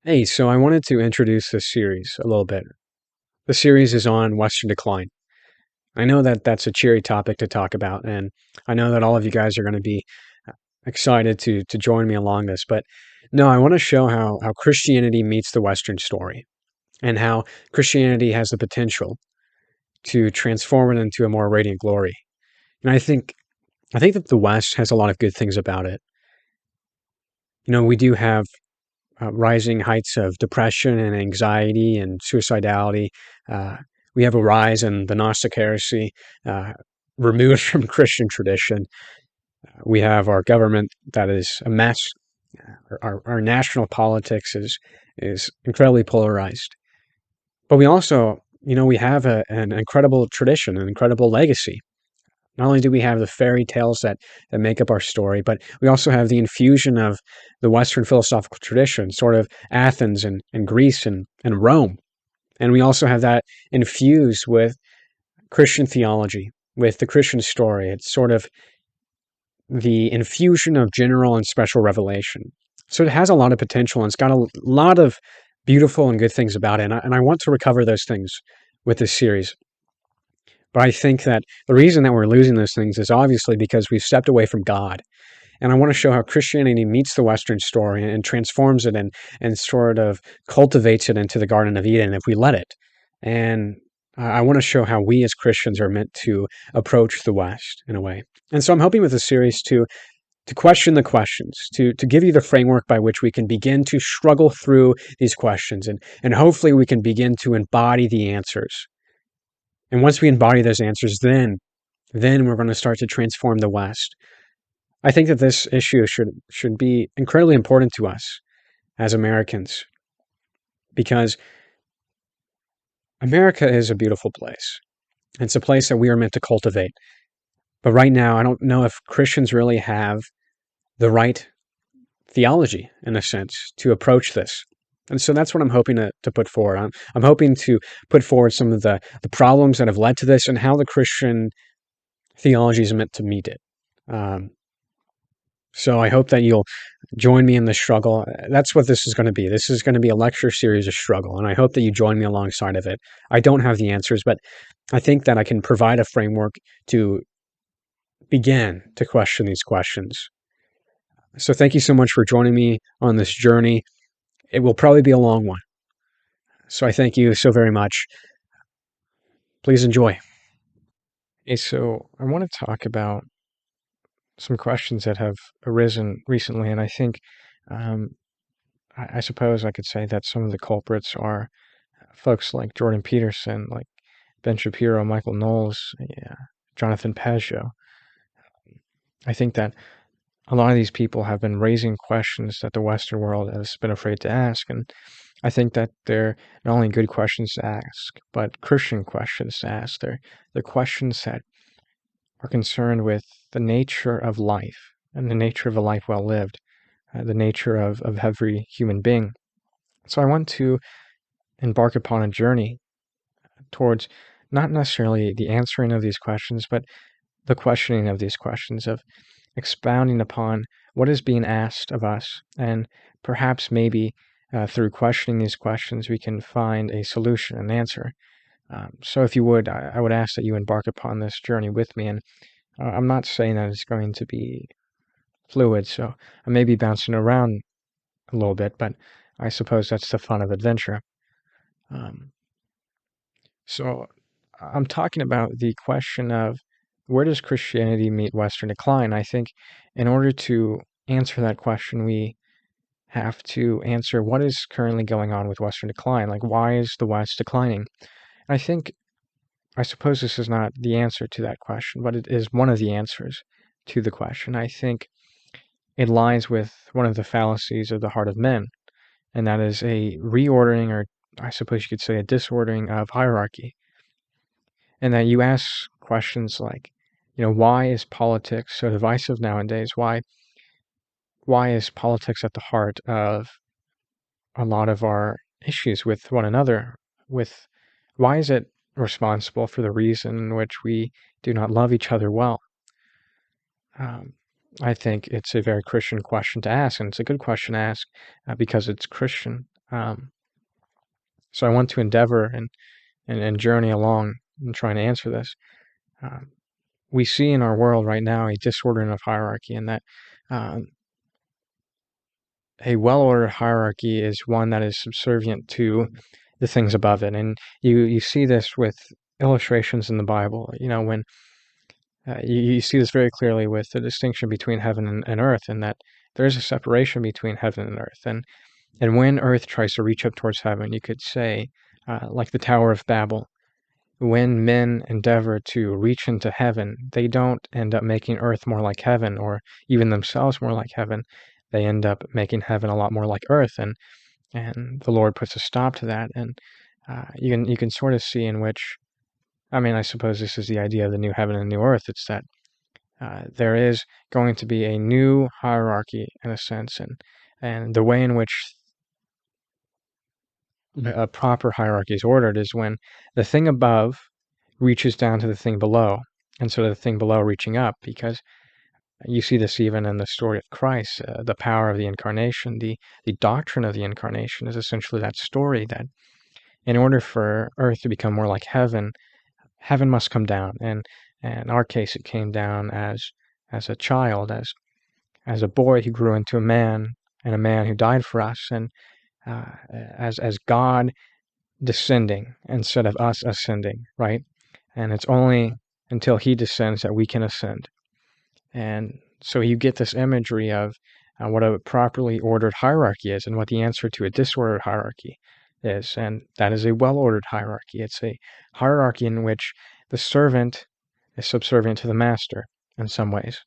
Hey, so I wanted to introduce this series a little bit. The series is on Western decline. I know that that's a cheery topic to talk about, and I know that all of you guys are going to be excited to join me along this. But no, I want to show how Christianity meets the Western story, and how Christianity has the potential to transform it into a more radiant glory. And I think that the West has a lot of good things about it. We do have rising heights of depression and anxiety and suicidality. Uh, we have a rise in the Gnostic heresy, uh, removed from Christian tradition. We have our government that is a mess. Our national politics is incredibly polarized. But we also, we have an incredible tradition, an incredible legacy. Not only do we have the fairy tales that make up our story, but we also have the infusion of the Western philosophical tradition, sort of Athens and Greece and Rome. And we also have that infused with Christian theology, with the Christian story. It's sort of the infusion of general and special revelation. So it has a lot of potential, and it's got a lot of beautiful and good things about it. And I want to recover those things with this series. But I think that the reason that we're losing those things is obviously because we've stepped away from God. And I want to show how Christianity meets the Western story and transforms it and sort of cultivates it into the Garden of Eden if we let it. And I want to show how we as Christians are meant to approach the West in a way. And so I'm hoping with this series to question the questions, to give you the framework by which we can begin to struggle through these questions, and hopefully we can begin to embody the answers. And once we embody those answers, then we're going to start to transform the West. I think that this issue should be incredibly important to us as Americans, because America is a beautiful place. It's a place that we are meant to cultivate. But right now, I don't know if Christians really have the right theology, in a sense, to approach this. And so that's what I'm hoping to put forward. I'm hoping to put forward some of the problems that have led to this and how the Christian theology is meant to meet it. Um, so I hope that you'll join me in the struggle. That's what this is going to be. This is going to be a lecture series of struggle, and I hope that you join me alongside of it. I don't have the answers, but I think that I can provide a framework to begin to question these questions. So thank you so much for joining me on this journey. It will probably be a long one. So I thank you so very much. Please enjoy. Okay, so I want to talk about some questions that have arisen recently, and I think um, I suppose I could say that some of the culprits are folks like Jordan Peterson, like Ben Shapiro, Michael Knowles, yeah, Jonathan Pageau. I think that a lot of these people have been raising questions that the Western world has been afraid to ask, and I think that they're not only good questions to ask, but Christian questions to ask. They're questions that are concerned with the nature of life and the nature of a life well lived, the nature of every human being. So I want to embark upon a journey towards not necessarily the answering of these questions, but the questioning of these questions, of expounding upon what is being asked of us, and perhaps maybe through questioning these questions, we can find a solution, an answer. So if you would, I would ask that you embark upon this journey with me. And I'm not saying that it's going to be fluid, so I may be bouncing around a little bit, but I suppose that's the fun of adventure. Um, so I'm talking about the question of where does Christianity meet Western decline? I think in order to answer that question, we have to answer what is currently going on with Western decline. Like, why is the West declining? I suppose this is not the answer to that question, but it is one of the answers to the question. I think it lies with one of the fallacies of the heart of men, and that is a reordering, or I suppose you could say a disordering of hierarchy. And that you ask questions like, why is politics so divisive nowadays? Why is politics at the heart of a lot of our issues with one another? Why is it responsible for the reason in which we do not love each other well? Um, I think it's a very Christian question to ask, and it's a good question to ask because it's Christian. So I want to endeavor and journey along in trying to answer this. We see in our world right now a disordering of hierarchy, and that a well-ordered hierarchy is one that is subservient to the things above it. And you see this with illustrations in the Bible. When you see this very clearly with the distinction between heaven and earth, and that there is a separation between heaven and earth. And when earth tries to reach up towards heaven, you could say, like the Tower of Babel, when men endeavor to reach into heaven, they don't end up making earth more like heaven, or even themselves more like heaven. They end up making heaven a lot more like earth, and the Lord puts a stop to that. And you can sort of see in which, I suppose this is the idea of the new heaven and new earth. It's that there is going to be a new hierarchy in a sense, and the way in which a proper hierarchy is ordered is when the thing above reaches down to the thing below, instead of the thing below reaching up, because you see this even in the story of Christ, the power of the incarnation, the doctrine of the incarnation is essentially that story that in order for earth to become more like heaven, heaven must come down. And in our case, it came down as a child, as a boy who grew into a man, and a man who died for us, and as God descending instead of us ascending, right? And it's only until he descends that we can ascend. And so you get this imagery of what a properly ordered hierarchy is, and what the answer to a disordered hierarchy is. And that is a well-ordered hierarchy. It's a hierarchy in which the servant is subservient to the master in some ways.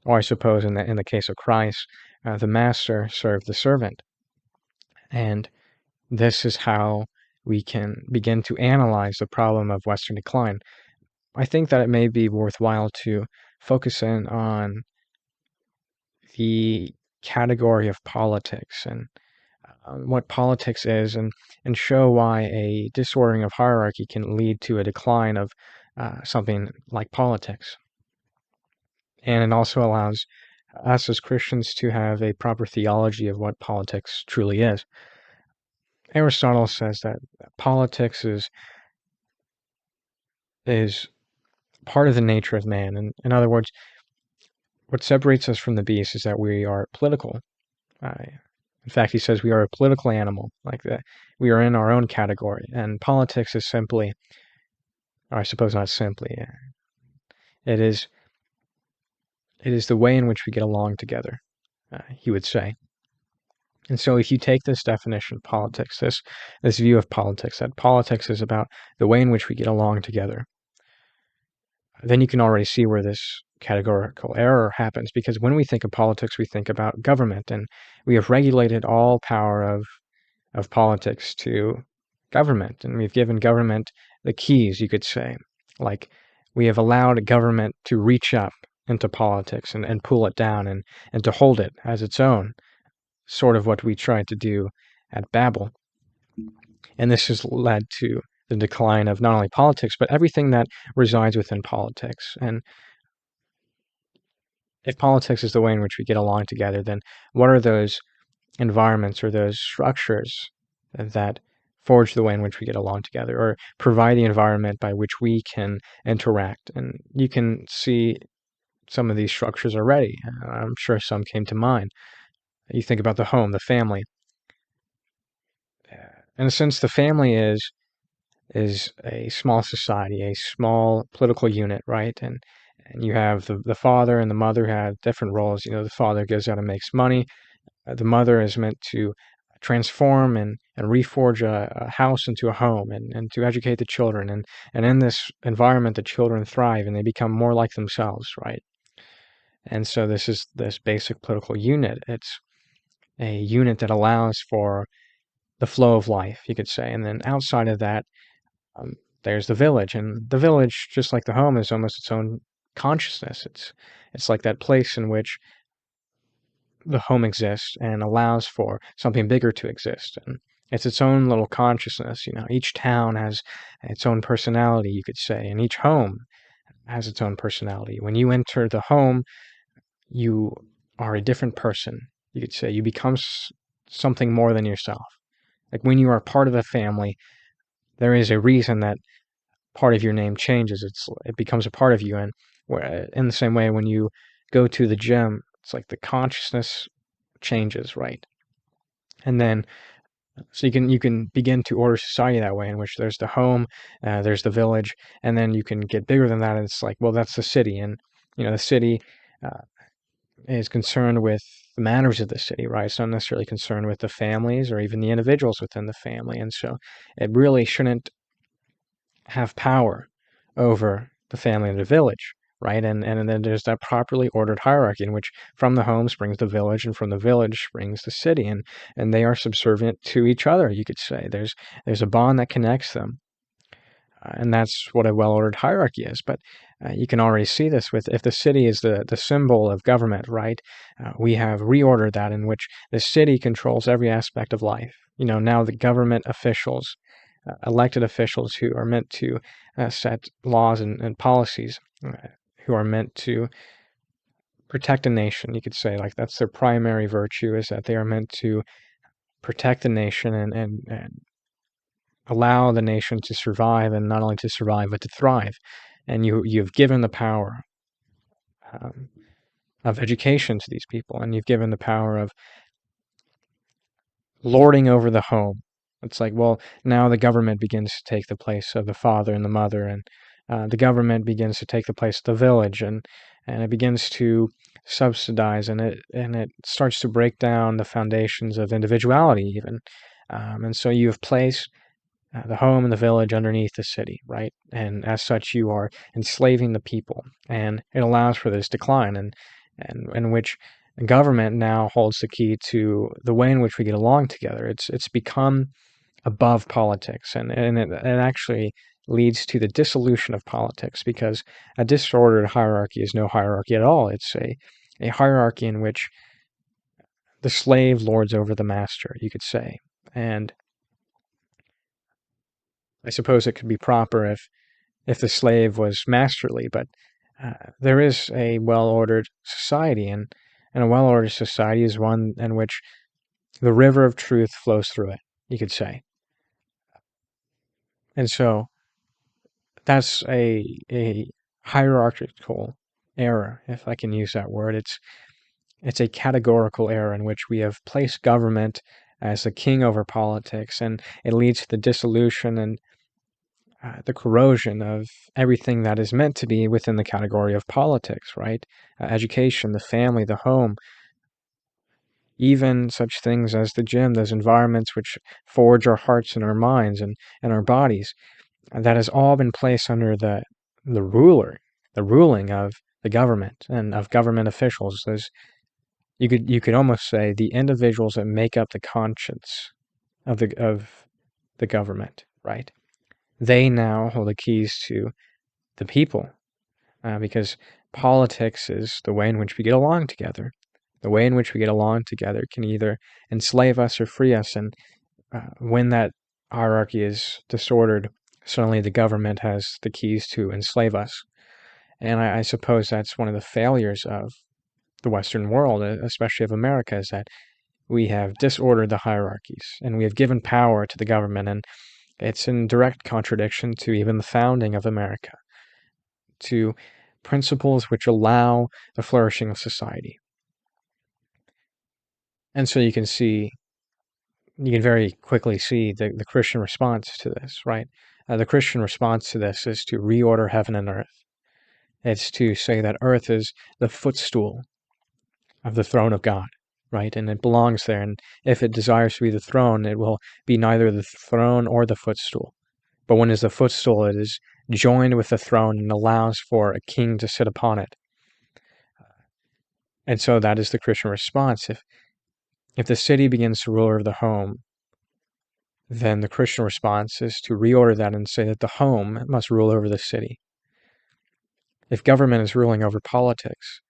Or I suppose in the case of Christ, the master served the servant. And this is how we can begin to analyze the problem of Western decline. I think that it may be worthwhile to focus in on the category of politics, and what politics is, and show why a disordering of hierarchy can lead to a decline of something like politics. And it also allows us as Christians to have a proper theology of what politics truly is. Aristotle says that politics is part of the nature of man. And in other words, what separates us from the beast is that we are political. In fact, he says we are a political animal, like that. We are in our own category, and politics is simply, or I suppose not simply, it is the way in which we get along together, he would say. And so if you take this definition of politics, this view of politics, that politics is about the way in which we get along together, then you can already see where this categorical error happens, because when we think of politics, we think about government, and we have regulated all power of politics to government, and we've given government the keys, you could say. Like, we have allowed government to reach up into politics and pull it down and to hold it as its own, sort of what we tried to do at Babel. And this has led to the decline of not only politics, but everything that resides within politics. And if politics is the way in which we get along together, then what are those environments or those structures that forge the way in which we get along together, or provide the environment by which we can interact? And you can see some of these structures already. I'm sure some came to mind. You think about the home, the family. In a sense, the family is a small society, a small political unit, right? And you have the father and the mother have different roles. The father goes out and makes money. The mother is meant to transform and reforge a house into a home, and to educate the children. And in this environment, the children thrive and they become more like themselves, right? And so this is this basic political unit. It's a unit that allows for the flow of life, you could say. And then outside of that, there's the village, and the village, just like the home, is almost its own consciousness. It's like that place in which the home exists and allows for something bigger to exist, and it's its own little consciousness. Each town has its own personality, you could say, and each home has its own personality. When you enter the home, you are a different person, you could say. You become something more than yourself. Like when you are part of a family, there is a reason that part of your name changes. It becomes a part of you. And in the same way, when you go to the gym, it's like the consciousness changes, right? And then so you can begin to order society that way, in which there's the home, there's the village, and then you can get bigger than that. And it's like, well, that's the city, and the city is concerned with the manners of the city, right? It's not necessarily concerned with the families or even the individuals within the family, and so it really shouldn't have power over the family and the village, right? And then there's that properly ordered hierarchy in which from the home springs the village, and from the village springs the city, and they are subservient to each other. You could say there's a bond that connects them, and that's what a well-ordered hierarchy is. But you can already see this with if the city is the symbol of government, right? We have reordered that in which the city controls every aspect of life. Now the government officials, elected officials who are meant to set laws and policies, who are meant to protect a nation. You could say like that's their primary virtue, is that they are meant to protect the nation and allow the nation to survive, and not only to survive but to thrive. And you've given the power of education to these people, and you've given the power of lording over the home. It's like, well, now the government begins to take the place of the father and the mother, and the government begins to take the place of the village, and it begins to subsidize, and it starts to break down the foundations of individuality even. And so you have placed the home and the village underneath the city, right? And as such, you are enslaving the people, and it allows for this decline, and in which government now holds the key to the way in which we get along together. It's become above politics, and it actually leads to the dissolution of politics, because a disordered hierarchy is no hierarchy at all. It's a hierarchy in which the slave lords over the master, you could say. And I suppose it could be proper if the slave was masterly, but there is a well-ordered society, and a well-ordered society is one in which the river of truth flows through it, you could say. And so that's a hierarchical error, if I can use that word. It's a categorical error in which we have placed government as the king over politics, and it leads to the dissolution and the corrosion of everything that is meant to be within the category of politics, right? Education, the family, the home, even such things as the gym, those environments which forge our hearts and our minds and our bodies. That has all been placed under the ruling of the government and of government officials. You could almost say the individuals that make up the conscience of the government, right? They now hold the keys to the people, because politics is the way in which we get along together. The way in which we get along together can either enslave us or free us, and when that hierarchy is disordered, suddenly the government has the keys to enslave us. And I suppose that's one of the failures of the Western world, especially of America, is that we have disordered the hierarchies, and we have given power to the government, and it's in direct contradiction to even the founding of America, to principles which allow the flourishing of society. And so you can very quickly see the Christian response to this, right? The Christian response to this is to reorder heaven and earth. It's to say that earth is the footstool of the throne of God, right? And it belongs there. And if it desires to be the throne, it will be neither the throne or the footstool. But when it is the footstool, it is joined with the throne and allows for a king to sit upon it. And so that is the Christian response. If the city begins to rule over the home, then the Christian response is to reorder that and say that the home must rule over the city. If government is ruling over politics,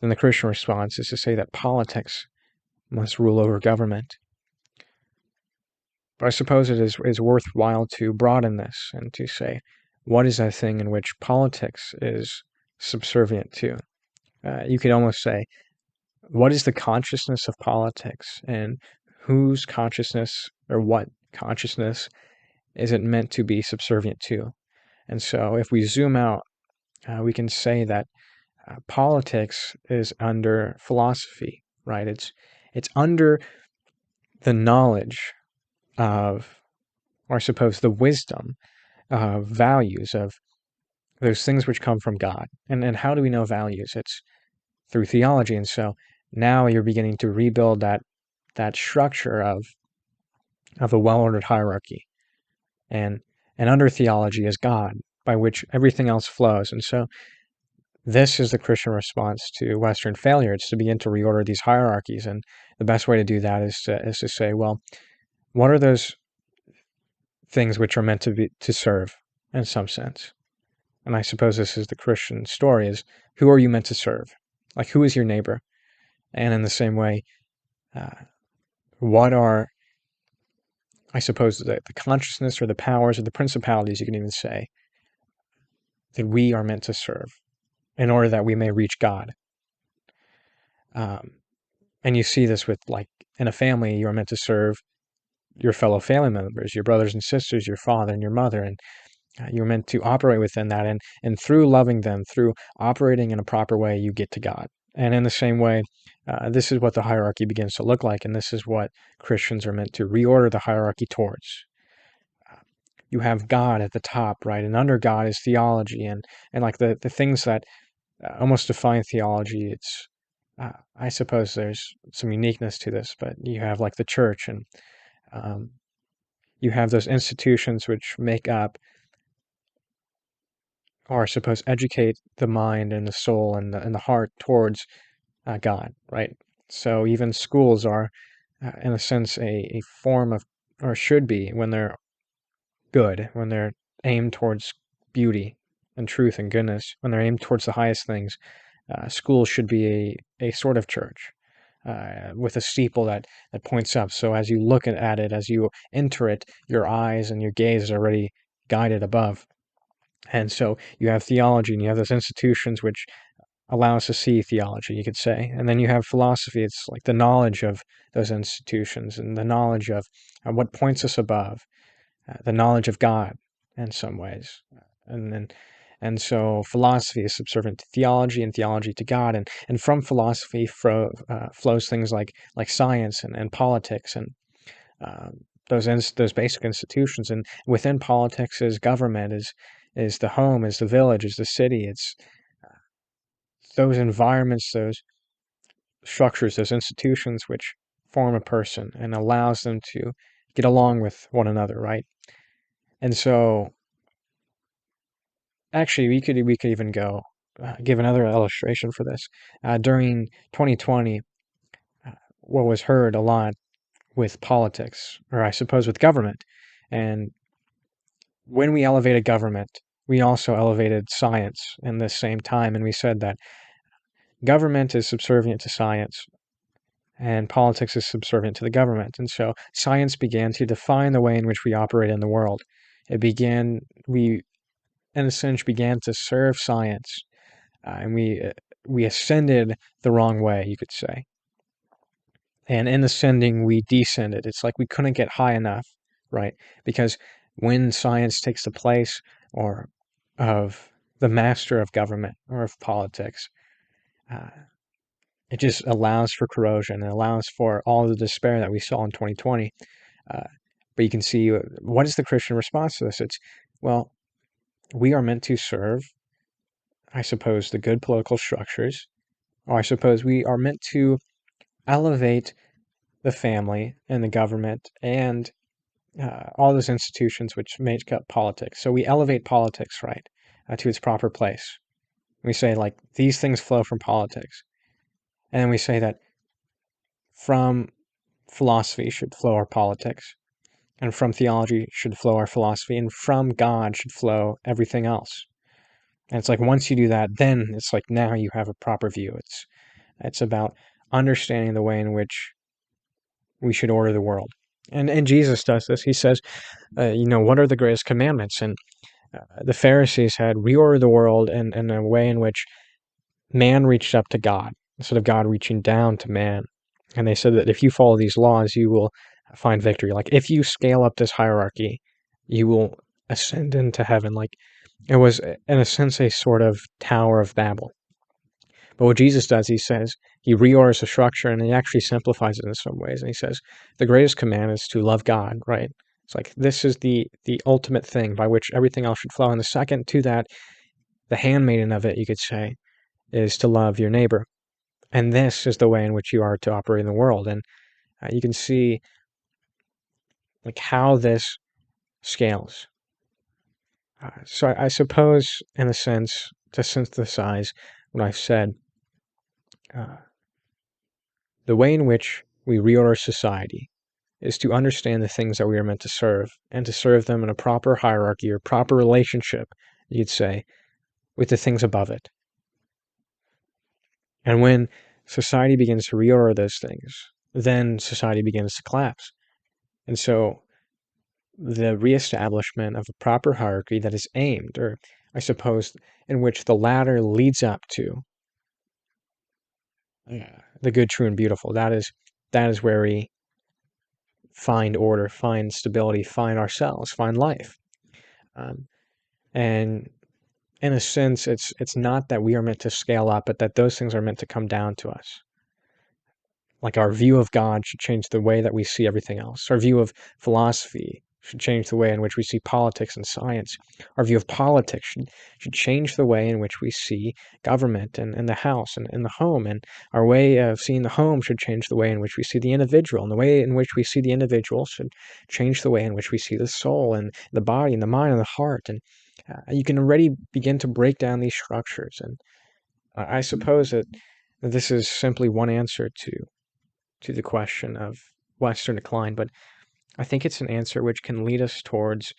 then the Christian response is to say that politics must rule over government. But I suppose it is worthwhile to broaden this and to say, what is that thing in which politics is subservient to? You could almost say, what is the consciousness of politics, and whose consciousness or what consciousness is it meant to be subservient to? And so if we zoom out, we can say that politics is under philosophy, right? It's under the knowledge of, or I suppose the wisdom of values of those things which come from God. And how do we know values? It's through theology. And so now you're beginning to rebuild that structure of a well-ordered hierarchy. And under theology is God, by which everything else flows. And so this is the Christian response to Western failure. It's to begin to reorder these hierarchies. And the best way to do that is to say, well, what are those things which are meant to serve in some sense? And I suppose this is the Christian story, is who are you meant to serve? Like, who is your neighbor? And in the same way, what are, I suppose, the consciousness or the powers or the principalities, you can even say, that we are meant to serve in order that we may reach God. And you see this with, like, in a family, you're meant to serve your fellow family members, your brothers and sisters, your father and your mother, and you're meant to operate within that. And through loving them, through operating in a proper way, you get to God. And in the same way, this is what the hierarchy begins to look like, and this is what Christians are meant to reorder the hierarchy towards. You have God at the top, right? And under God is theology, and like the things that almost define theology. It's I suppose there's some uniqueness to this, but you have like the church, and you have those institutions which make up, or I suppose educate the mind and the soul and the heart towards God, right? So even schools are, in a sense, a form of, or should be, when they're good, when they're aimed towards beauty and truth and goodness, when they're aimed towards the highest things, schools should be a sort of church with a steeple that points up. So as you look at it, as you enter it, your eyes and your gaze is already guided above. And so you have theology, and you have those institutions which allow us to see theology, you could say. And then you have philosophy. It's like the knowledge of those institutions and the knowledge of what points us above, the knowledge of God in some ways. And so philosophy is subservient to theology, and theology to God. And from philosophy flows things like science and politics, and those basic institutions. And within politics is government, is the home, is the village, is the city. It's those environments, those structures, those institutions which form a person and allows them to get along with one another, right? And so, actually, we could even go give another illustration for this. During 2020, what was heard a lot with politics, or I suppose with government, and when we elevated government, we also elevated science in the same time, and we said that government is subservient to science, and politics is subservient to the government. And so science began to define the way in which we operate in the world. We, in a sense, began to serve science, and we ascended the wrong way, you could say. And in ascending, we descended. It's like we couldn't get high enough, right? Because when science takes the place of the master of government or of politics, it just allows for corrosion. It allows for all the despair that we saw in 2020. But you can see, what is the Christian response to this? It's, well, we are meant to serve, I suppose, the good political structures, or I suppose we are meant to elevate the family and the government and all those institutions which make up politics. So we elevate politics, right, to its proper place. We say, like, these things flow from politics. And then we say that from philosophy should flow our politics, and from theology should flow our philosophy, and from God should flow everything else. And it's like, once you do that, then it's like, now you have a proper view. It's about understanding the way in which we should order the world. And Jesus does this. He says, what are the greatest commandments? And the Pharisees had reordered the world in a way in which man reached up to God instead of God reaching down to man. And they said that if you follow these laws, you will find victory. Like, if you scale up this hierarchy, you will ascend into heaven. Like, it was, in a sense, a sort of Tower of Babel. But what Jesus does, he says, he reorders the structure, and he actually simplifies it in some ways. And he says, the greatest command is to love God, right? It's like, this is the ultimate thing by which everything else should flow. And the second to that, the handmaiden of it, you could say, is to love your neighbor. And this is the way in which you are to operate in the world. And you can see like how this scales. So I suppose, in a sense, to synthesize what I've said, the way in which we reorder society is to understand the things that we are meant to serve, and to serve them in a proper hierarchy or proper relationship, you'd say, with the things above it. And when society begins to reorder those things, then society begins to collapse. And so the reestablishment of a proper hierarchy that is aimed, or I suppose, in which the ladder leads up to the good, true, and beautiful. That is where we find order, find stability, find ourselves, find life. And in a sense, it's not that we are meant to scale up, but that those things are meant to come down to us. Like, our view of God should change the way that we see everything else. Our view of philosophy should change the way in which we see politics and science. Our view of politics should change the way in which we see government and the house and the home. And our way of seeing the home should change the way in which we see the individual. And the way in which we see the individual should change the way in which we see the soul and the body and the mind and the heart. And you can already begin to break down these structures. And I suppose that this is simply one answer to the question of Western decline, but I think it's an answer which can lead us towards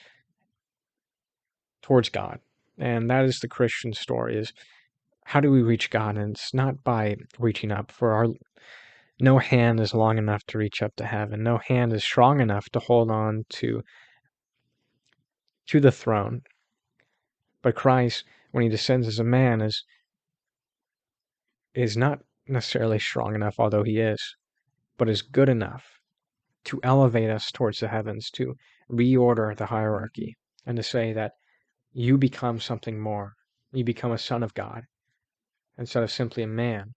God. And that is the Christian story, is how do we reach God? And it's not by reaching up, for no hand is long enough to reach up to heaven. No hand is strong enough to hold on to the throne. But Christ, when he descends as a man, is not necessarily strong enough, although he is, but is good enough to elevate us towards the heavens, to reorder the hierarchy, and to say that you become something more. You become a son of God instead of simply a man,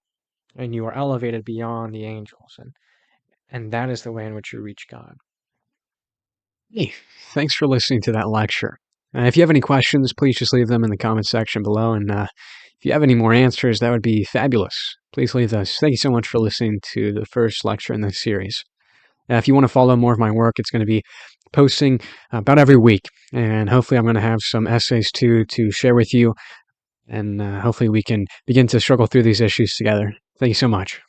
and you are elevated beyond the angels, and that is the way in which you reach God. Hey, thanks for listening to that lecture. If you have any questions, please just leave them in the comment section below, and if you have any more answers, that would be fabulous. Please leave those. Thank you so much for listening to the first lecture in this series. If you want to follow more of my work, it's going to be posting about every week, and hopefully I'm going to have some essays too to share with you, and hopefully we can begin to struggle through these issues together. Thank you so much.